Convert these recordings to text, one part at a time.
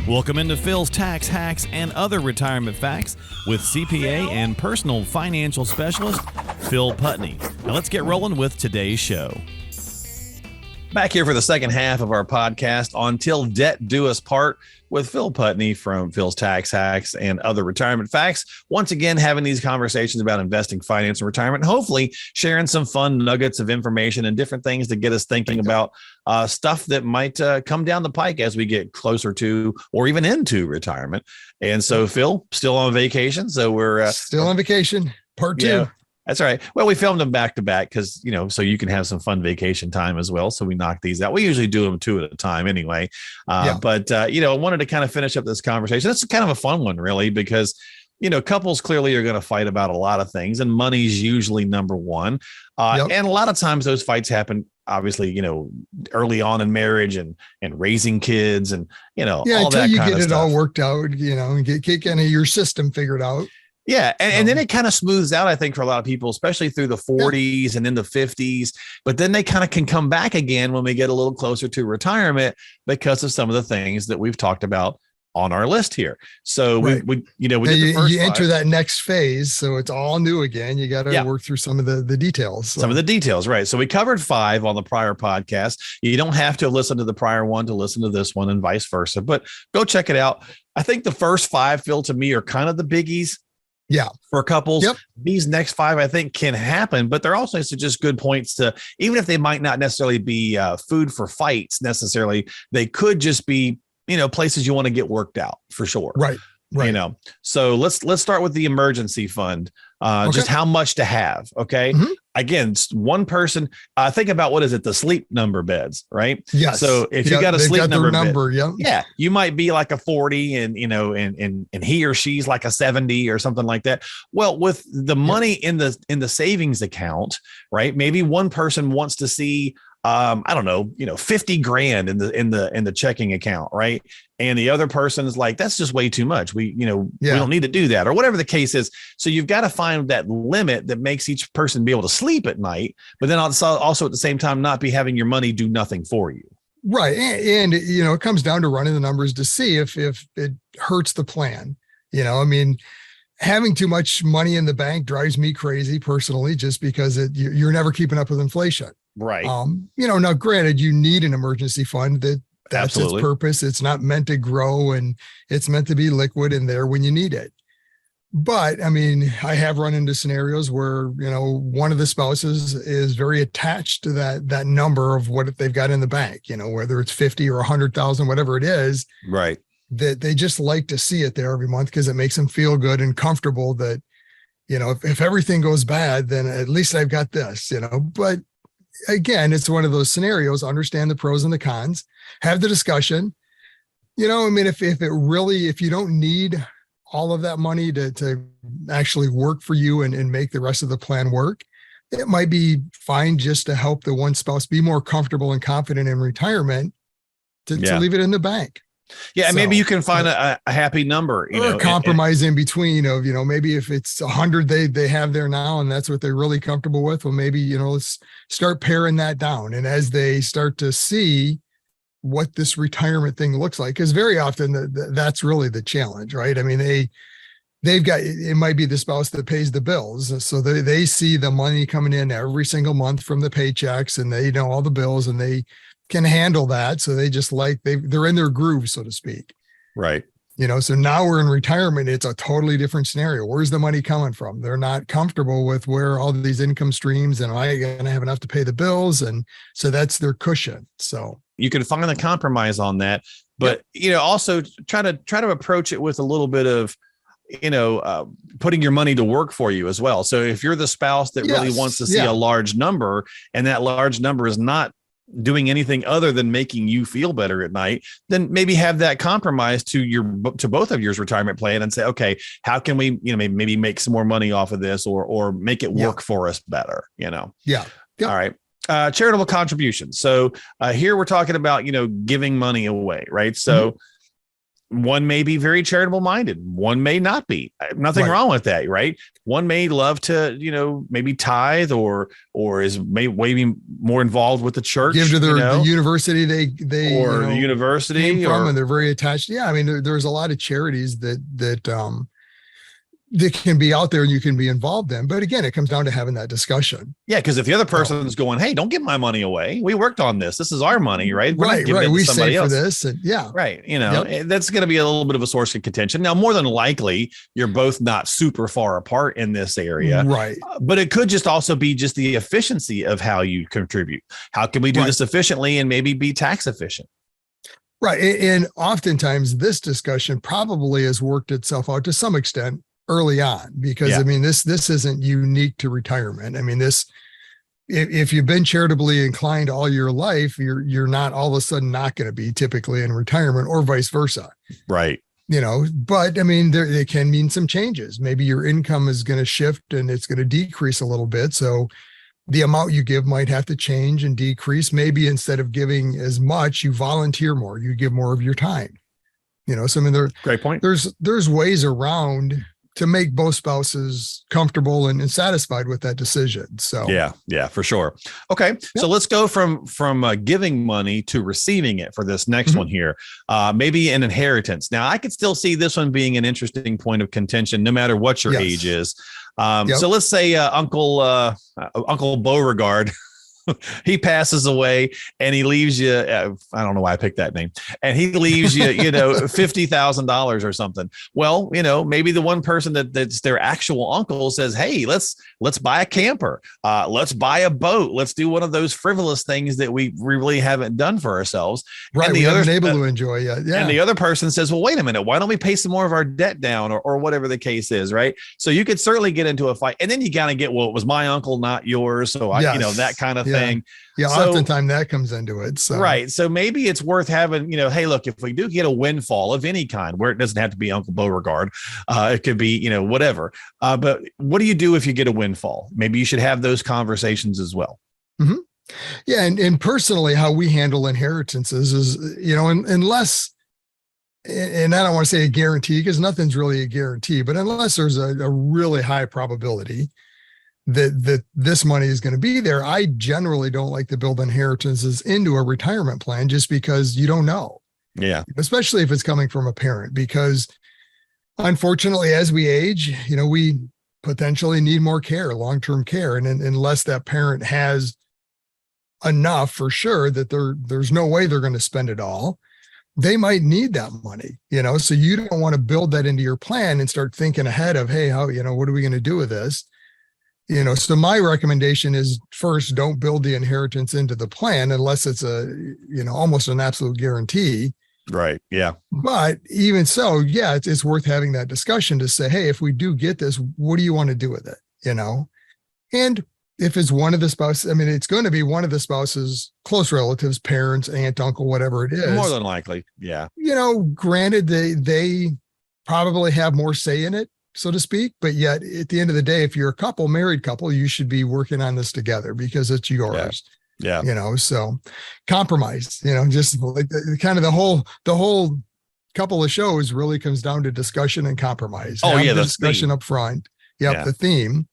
Welcome into Phil's Tax Hacks and Other Retirement Facts with CPA and personal financial specialist, Phil Putney. Now let's get rolling with today's show. Back here for the second half of our podcast, Until Debt Do Us Part, with Phil Putney from Phil's Tax Hacks and Other Retirement Facts. Once again, having these conversations about investing, finance, and retirement, and hopefully sharing some fun nuggets of information and different things to get us thinking about stuff that might come down the pike as we get closer to or even into retirement. And so, Phil, still on vacation. So we're still on vacation, part two. Yeah. That's right. Well, we filmed them back to back because, so you can have some fun vacation time as well. So we knock these out. We usually do them two at a time anyway. But I wanted to kind of finish up this conversation. It's kind of a fun one, really, because, couples clearly are going to fight about a lot of things, and money's usually number one. And a lot of times those fights happen, obviously, early on in marriage and raising kids and, all until that you kind get of it stuff. all worked out, and get kind of your system figured out. Yeah. And then it kind of smooths out, I think, for a lot of people, especially through the 40s and in the 50s. But then they kind of can come back again when we get a little closer to retirement because of some of the things that we've talked about on our list here. So right. we did the first you enter that next phase. So it's all new again. You got to work through some of the details. So. Some of the details, right? So we covered 5 on the prior podcast. You don't have to listen to the prior one to listen to this one and vice versa, but go check it out. I think the first 5, Phil, to me are kind of the biggies. Yeah. For couples, yep. These next 5, I think, can happen, but they're also just good points to, even if they might not necessarily be food for fights necessarily, they could just be, places you want to get worked out for sure. Right. So let's start with the emergency fund. Just how much to have. Okay. Mm-hmm. Again, one person, think about what is it? The sleep number beds, right? Yes. So if you got a sleep number bed, yeah, you might be like a 40 and, and he or she's like a 70 or something like that. Well, with the money in the savings account, right? Maybe one person wants to see, I don't know, 50 grand in the checking account. Right. And the other person is like, that's just way too much. We don't need to do that or whatever the case is. So you've got to find that limit that makes each person be able to sleep at night, but then also at the same time, not be having your money do nothing for you. Right. And it comes down to running the numbers to see if it hurts the plan. Having too much money in the bank drives me crazy personally, just because you're never keeping up with inflation. Right. Now granted, you need an emergency fund that's Absolutely. its purpose. It's not meant to grow, and it's meant to be liquid in there when you need it. But I have run into scenarios where, one of the spouses is very attached to that number of what they've got in the bank, whether it's 50 or 100,000, whatever it is. Right. That they just like to see it there every month because it makes them feel good and comfortable that, if everything goes bad, then at least I've got this, but again, it's one of those scenarios. Understand the pros and the cons, have the discussion. If you don't need all of that money to actually work for you and make the rest of the plan work, it might be fine just to help the one spouse be more comfortable and confident in retirement to leave it in the bank. Yeah. And maybe you can find a happy number, or a compromise in between of, maybe if it's 100 they have there now and that's what they're really comfortable with. Well, maybe, let's start paring that down. And as they start to see what this retirement thing looks like, because very often that's really the challenge, right? They've got, it might be the spouse that pays the bills. So they see the money coming in every single month from the paychecks, and they know all the bills and they can handle that. So they just they're in their groove, so to speak. Right. So now we're in retirement. It's a totally different scenario. Where's the money coming from? They're not comfortable with where all these income streams, and am I going to have enough to pay the bills? And so that's their cushion. So you can find a compromise on that, but, also try to approach it with a little bit of, putting your money to work for you as well. So if you're the spouse that really wants to see a large number, and that large number is not doing anything other than making you feel better at night, then maybe have that compromise to both of your retirement plan and say, okay, how can we, maybe make some more money off of this or make it work for us better, Yeah. All right. Charitable contributions. So here we're talking about, giving money away, right? So One may be very charitable minded. One may not be. Nothing Right. wrong with that, right? One may love to, maybe tithe or is maybe more involved with the church, Give to the university or the came university, from, and or they're very attached. Yeah, I mean, there's a lot of charities that can be out there and you can be involved in. But again, it comes down to having that discussion. yeah, because if the other So, person's going, hey, don't give my money away. We worked on this. This is our money, right? We're not right, giving it to we somebody save for else. this, and yeah, Right. yep, That's going to be a little bit of a source of contention. Now, more than likely, you're both not super far apart in this area, right, but it could just also be just the efficiency of how you contribute. How can we do right, this efficiently and maybe be tax efficient? right. And oftentimes this discussion probably has worked itself out to some extent early on, because Yeah. I mean, this isn't unique to retirement. I mean, if you've been charitably inclined all your life, you're not all of a sudden not going to be typically in retirement, or vice versa. Right. But I mean, it can mean some changes. Maybe your income is going to shift and it's going to decrease a little bit. So the amount you give might have to change and decrease. Maybe instead of giving as much, you volunteer more, you give more of your time. So I mean, Great point. there's ways around to make both spouses comfortable and satisfied with that decision. So yeah, for sure. Okay, so let's go from giving money to receiving it for this next one here. Maybe an inheritance. Now, I could still see this one being an interesting point of contention, no matter what your age is. So let's say Uncle Beauregard. He passes away and he leaves you. I don't know why I picked that name. And he leaves you, $50,000 or something. Well, maybe the one person that's their actual uncle says, "Hey, let's buy a camper. Let's buy a boat. Let's do one of those frivolous things that we really haven't done for ourselves." Right, and we haven't been able to enjoy yet. Yeah. And the other person says, "Well, wait a minute. Why don't we pay some more of our debt down, or whatever the case is?" Right. So you could certainly get into a fight, and then you gotta get, well, it was my uncle, not yours. So that kind of thing. Yeah, so, oftentimes that comes into it. So. Right. So maybe it's worth having, hey, look, if we do get a windfall of any kind, where it doesn't have to be Uncle Beauregard, it could be, whatever. But what do you do if you get a windfall? Maybe you should have those conversations as well. Mm-hmm. Yeah. And personally, how we handle inheritances is, unless, and I don't want to say a guarantee, because nothing's really a guarantee, but unless there's a really high probability that this money is going to be there, I generally don't like to build inheritances into a retirement plan, just because you don't know. Yeah. Especially if it's coming from a parent, because unfortunately, as we age, we potentially need more care, long-term care. And unless that parent has enough for sure that there's no way they're going to spend it all, they might need that money, so you don't want to build that into your plan and start thinking ahead of, hey, how, what are we going to do with this? So my recommendation is, first, don't build the inheritance into the plan unless it's almost an absolute guarantee. Right. Yeah. But even so, yeah, it's worth having that discussion to say, hey, if we do get this, what do you want to do with it? And if it's one of the spouses, I mean, it's going to be one of the spouses' close relatives, parents, aunt, uncle, whatever it is. More than likely. Yeah. Granted, they probably have more say in it, so to speak. But yet at the end of the day, if you're a married couple, you should be working on this together because it's yours. Yeah. So compromise, just like kind of the whole couple of shows really comes down to discussion and compromise. Have the discussion up front. The theme,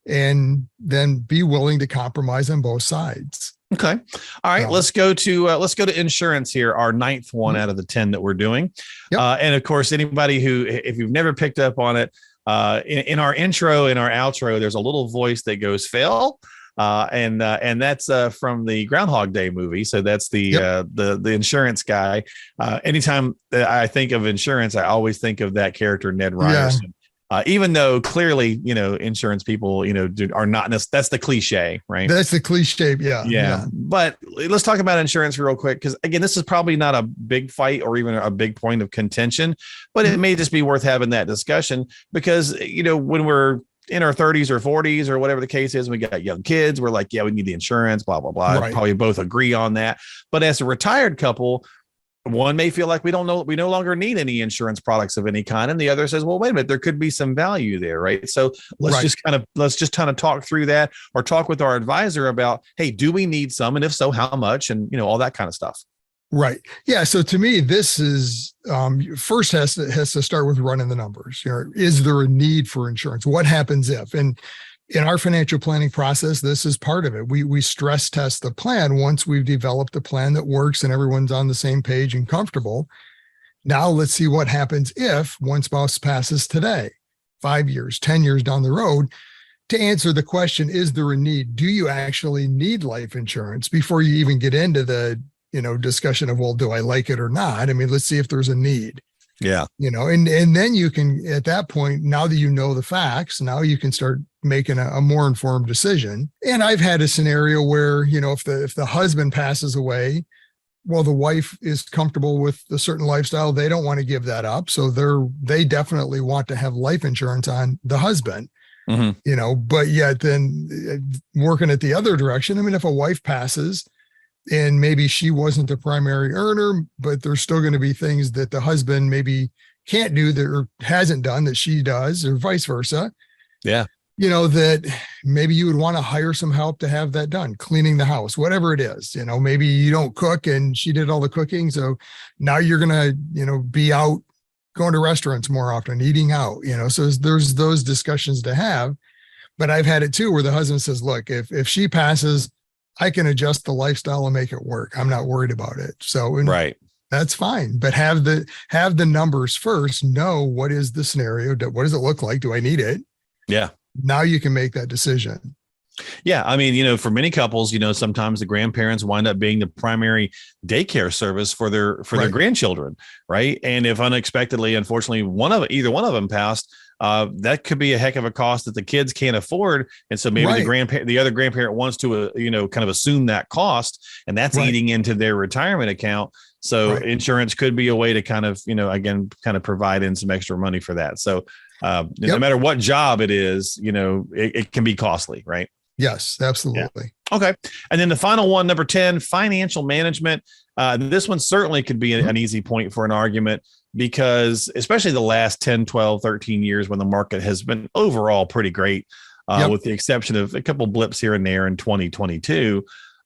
and then be willing to compromise on both sides. Okay. All right. Let's go to insurance here. Our ninth one out of the 10 that we're doing. Yep. And of course, anybody who, if you've never picked up on it, in our intro, in our outro, there's a little voice that goes, Phil. And that's from the Groundhog Day movie. So that's the insurance guy. Anytime that I think of insurance, I always think of that character, Ned Ryerson. Even though clearly, insurance people, are not, that's the cliche, right? That's the cliche. Yeah. But let's talk about insurance real quick. Cause again, this is probably not a big fight or even a big point of contention, but it may just be worth having that discussion because, when we're in our 30s or 40s or whatever the case is, we got young kids, we're like, yeah, we need the insurance, blah, blah, blah. Right. Probably both agree on that. But as a retired couple, one may feel like we no longer need any insurance products of any kind. And the other says, well, wait a minute, there could be some value there. Right. So let's just kind of talk through that, or talk with our advisor about, hey, do we need some? And if so, how much? And, all that kind of stuff. Right. Yeah. So to me, this is first has to start with running the numbers. Is there a need for insurance? What happens if? And in our financial planning process, this is part of it. We stress test the plan once we've developed a plan that works and everyone's on the same page and comfortable. Now let's see what happens if one spouse passes today, 5 years, 10 years down the road. To answer the question, is there a need? Do you actually need life insurance before you even get into the discussion of, well, do I like it or not? I mean, let's see if there's a need. Yeah. And then you can, at that point, now that you know the facts, now you can start making a more informed decision. And I've had a scenario where, if the husband passes away, well, the wife is comfortable with a certain lifestyle. They don't want to give that up. So they definitely want to have life insurance on the husband. But yet then working at the other direction. I mean, if a wife passes, and maybe she wasn't the primary earner, but there's still going to be things that the husband maybe can't do that or hasn't done that she does, or vice versa. Yeah. That maybe you would want to hire some help to have that done, cleaning the house, whatever it is. Maybe you don't cook and she did all the cooking. So now you're going to, be out going to restaurants more often, eating out, so there's those discussions to have. But I've had it too, where the husband says, look, if she passes, I can adjust the lifestyle and make it work. I'm not worried about it. So right. That's fine. But have the numbers first, know what is the scenario. What does it look like? Do I need it? Yeah. Now you can make that decision. Yeah. I mean, for many couples, sometimes the grandparents wind up being the primary daycare service for their grandchildren. Right. And if unexpectedly, unfortunately, either one of them passed, that could be a heck of a cost that the kids can't afford. And so maybe the other grandparent wants to, kind of assume that cost, and that's eating into their retirement account. So insurance could be a way to kind of, again, kind of provide in some extra money for that. So no matter what job it is, it can be costly, right? Yes, absolutely. Yeah. Okay. And then the final one, number 10, financial management. This one certainly could be an easy point for an argument, because especially the last 10, 12, 13 years, when the market has been overall pretty great, with the exception of a couple blips here and there in 2022,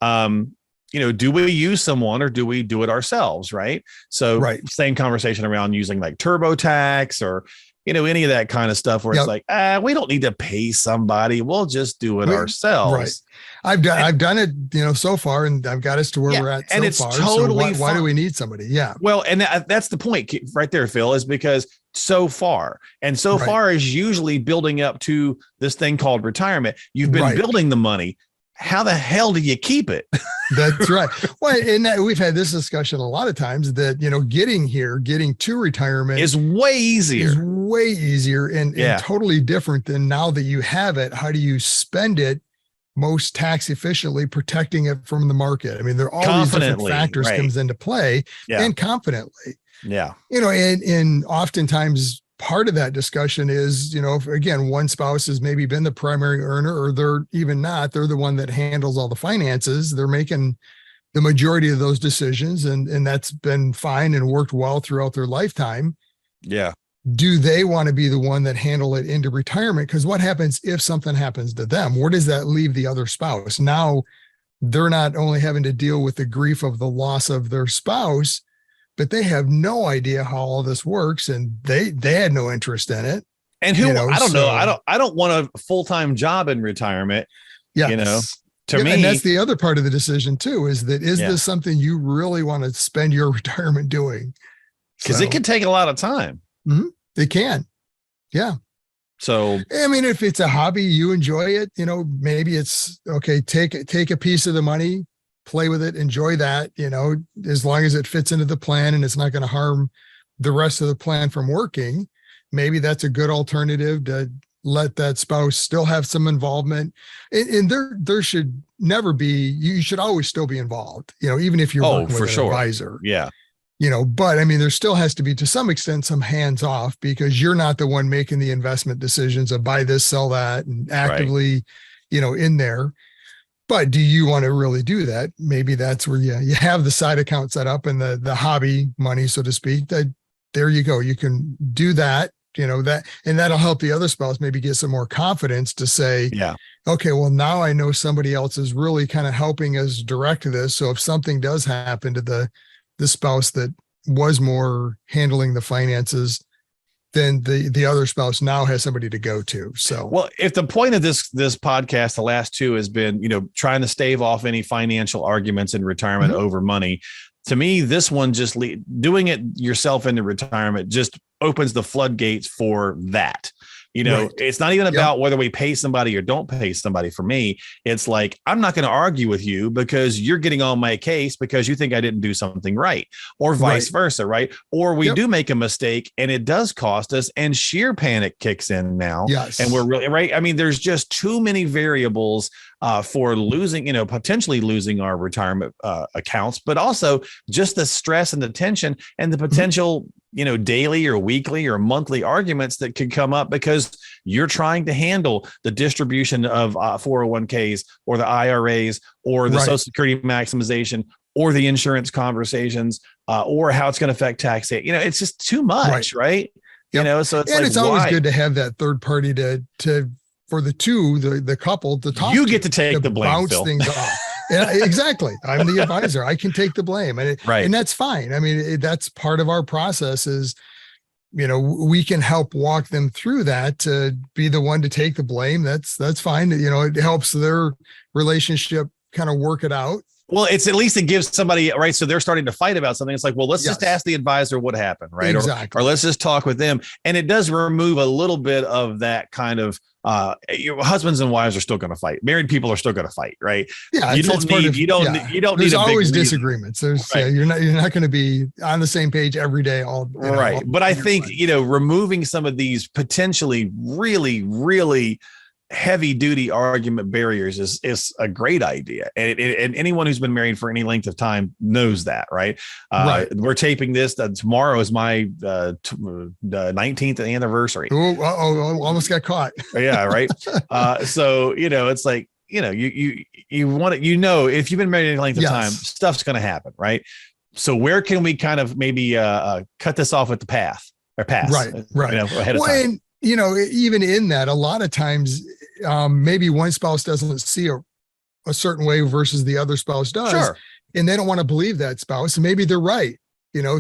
do we use someone or do we do it ourselves? Right. So same conversation around using like TurboTax or, any of that kind of stuff where it's like, we don't need to pay somebody. We'll just do it ourselves. Right. I've done it, so far, and I've got us to where we're at so far. Totally so why do we need somebody? Yeah. Well, and that's the point right there, Phil, is because so far is usually building up to this thing called retirement. You've been building the money. How the hell do you keep it? That's right. Well, and we've had this discussion a lot of times that, getting to retirement is way easier and totally different than now that you have it. How do you spend it most tax efficiently, protecting it from the market? I mean, there are all these different factors comes into play and confidently. Yeah. And oftentimes part of that discussion is, if, again, one spouse has maybe been the primary earner, or they're even not, they're the one that handles all the finances. They're making the majority of those decisions, and that's been fine and worked well throughout their lifetime. Yeah. Do they want to be the one that handle it into retirement? Because what happens if something happens to them? Where does that leave the other spouse? Now they're not only having to deal with the grief of the loss of their spouse, but they have no idea how all this works, and they had no interest in it. And I don't know. I don't want a full-time job in retirement. Yeah. To me, and that's the other part of the decision too, is this something you really want to spend your retirement doing? Because it can take a lot of time. Mm-hmm. It can. Yeah. So, I mean, if it's a hobby, you enjoy it, maybe it's okay. Take a piece of the money, play with it, enjoy that, as long as it fits into the plan and it's not going to harm the rest of the plan from working. Maybe that's a good alternative to let that spouse still have some involvement. And there should never be, you should always still be involved, even if you're working with an advisor. Yeah. But I mean, there still has to be, to some extent, some hands off, because you're not the one making the investment decisions of buy this, sell that, and actively, in there. But do you want to really do that? Maybe that's where you have the side account set up and the hobby money, so to speak. That there you go. You can do that, that, and that'll help the other spouse maybe get some more confidence to say, okay, well, now I know somebody else is really kind of helping us direct this. So if something does happen to the the spouse that was more handling the finances, then the other spouse now has somebody to go to. So, well, if the point of this podcast, the last two, has been, trying to stave off any financial arguments in retirement over money, to me, this one just doing it yourself into retirement just opens the floodgates for that. Right. It's not even about whether we pay somebody or don't pay somebody. For me, it's like, I'm not going to argue with you because you're getting on my case because you think I didn't do something right, or vice versa. Right. Or we do make a mistake and it does cost us, and sheer panic kicks in now. Yes. And we're really right. I mean, there's just too many variables for losing, potentially losing our retirement accounts, but also just the stress and the tension and the potential, daily or weekly or monthly arguments that could come up because you're trying to handle the distribution of 401ks or the IRAs or the Social Security maximization or the insurance conversations or how it's going to affect tax. It's just too much, right? Yep. So it's and like, it's always good to have that third party to for the couple to talk. You get to take the blame, bounce Phil. things off. Yeah, exactly. I'm the advisor. I can take the blame, and that's fine. I mean, that's part of our process. Is we can help walk them through that to be the one to take the blame. That's fine. It helps their relationship kind of work it out. Well, it's at least it gives somebody, right? So they're starting to fight about something. It's like, well, let's just ask the advisor what happened, right? Exactly. Or let's just talk with them. And it does remove a little bit of that kind of, husbands and wives are still going to fight. Married people are still going to fight, right? Yeah. You don't need. There's always disagreements. You're not going to be on the same page every day. But I think, removing some of these potentially really, really heavy duty argument barriers is a great idea. And anyone who's been married for any length of time knows that, right? We're taping this. Tomorrow is my 19th anniversary. Almost got caught. Yeah. Right. So, it's like, you want it, if you've been married any length of time, stuff's going to happen. Right. So where can we kind of maybe cut this off at the pass? Right. Ahead of time. And, even in that, a lot of times, maybe one spouse doesn't see a certain way versus the other spouse does. Sure. And they don't want to believe that spouse. And maybe they're right.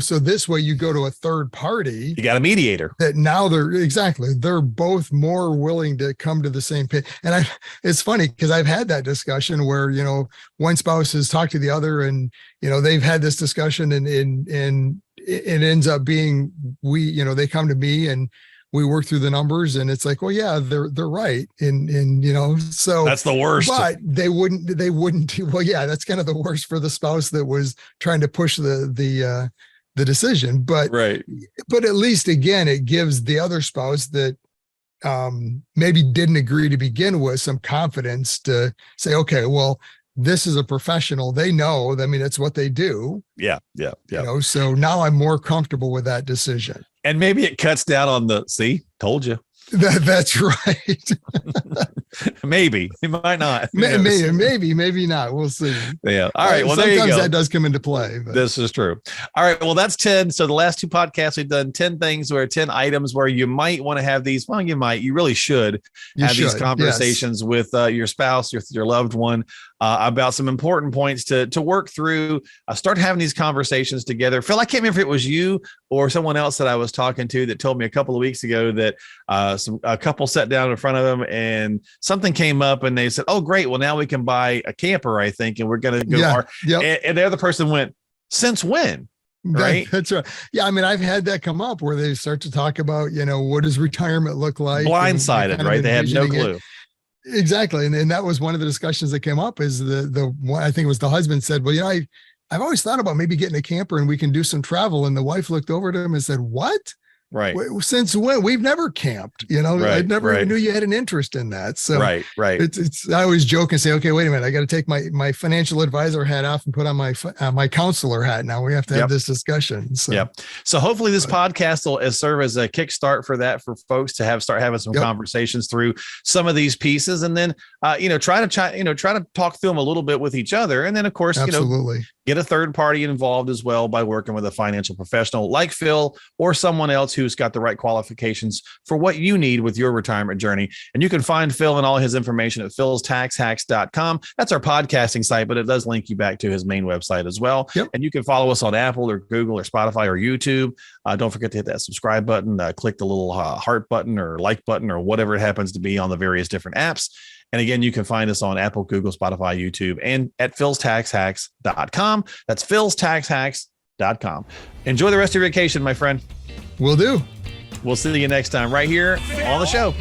So this way you go to a third party. You got a mediator. That now they're both more willing to come to the same page. And it's funny because I've had that discussion where, one spouse has talked to the other and, they've had this discussion and it ends up being, they come to me and we work through the numbers and it's like, well, yeah, they're right. And so that's the worst, but they wouldn't, well, yeah, that's kind of the worst for the spouse that was trying to push the decision. But at least again, it gives the other spouse that maybe didn't agree to begin with some confidence to say, okay, well, this is a professional. They know, I mean, it's what they do. Yeah. So now I'm more comfortable with that decision. And maybe it cuts down on told you. That's right. Maybe it might not. Maybe not. We'll see. Yeah. All right. Well, sometimes there you go. That does come into play. But. This is true. All right. Well, that's 10. So the last two podcasts, we've done 10 things 10 items where you might want to have these. Well, you really should have these conversations with your spouse, your loved one about some important points to work through. Start having these conversations together. Phil, I can't remember if it was you or someone else that I was talking to that told me a couple of weeks ago that a couple sat down in front of them and something came up and they said, oh, great. Well, now we can buy a camper, I think. And we're going to go. And the other person went, since when? Right. That's right. Yeah. I mean, I've had that come up where they start to talk about, what does retirement look like? Blindsided, right? They had no clue. Exactly. And that was one of the discussions that came up is the one, I think it was the husband said, well, I've always thought about maybe getting a camper and we can do some travel. And the wife looked over to him and said, what? Right. Since when? We've never camped, I never knew you had an interest in that. So right. It's I always joke and say, okay, wait a minute. I got to take my financial advisor hat off and put on my counselor hat. Now we have to have this discussion. So, So hopefully this podcast will serve as a kickstart for that, for folks to start having some conversations through some of these pieces. And then, try to talk through them a little bit with each other. And then of course, absolutely. Get a third party involved as well by working with a financial professional like Phil or someone else who's got the right qualifications for what you need with your retirement journey. And you can find Phil and all his information at philstaxhacks.com. That's our podcasting site, but it does link you back to his main website as well. Yep. And you can follow us on Apple or Google or Spotify or YouTube. Don't forget to hit that subscribe button, click the little heart button or like button or whatever it happens to be on the various different apps. And again, you can find us on Apple, Google, Spotify, YouTube, and at philstaxhacks.com. That's philstaxhacks.com. Enjoy the rest of your vacation, my friend. Will do. We'll see you next time right here on the show.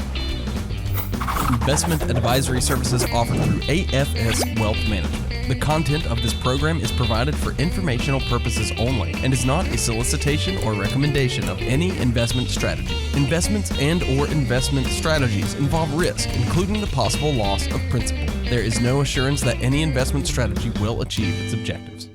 Investment advisory services offered through AFS Wealth Management. The content of this program is provided for informational purposes only and is not a solicitation or recommendation of any investment strategy. Investments and/or investment strategies involve risk, including the possible loss of principal. There is no assurance that any investment strategy will achieve its objectives.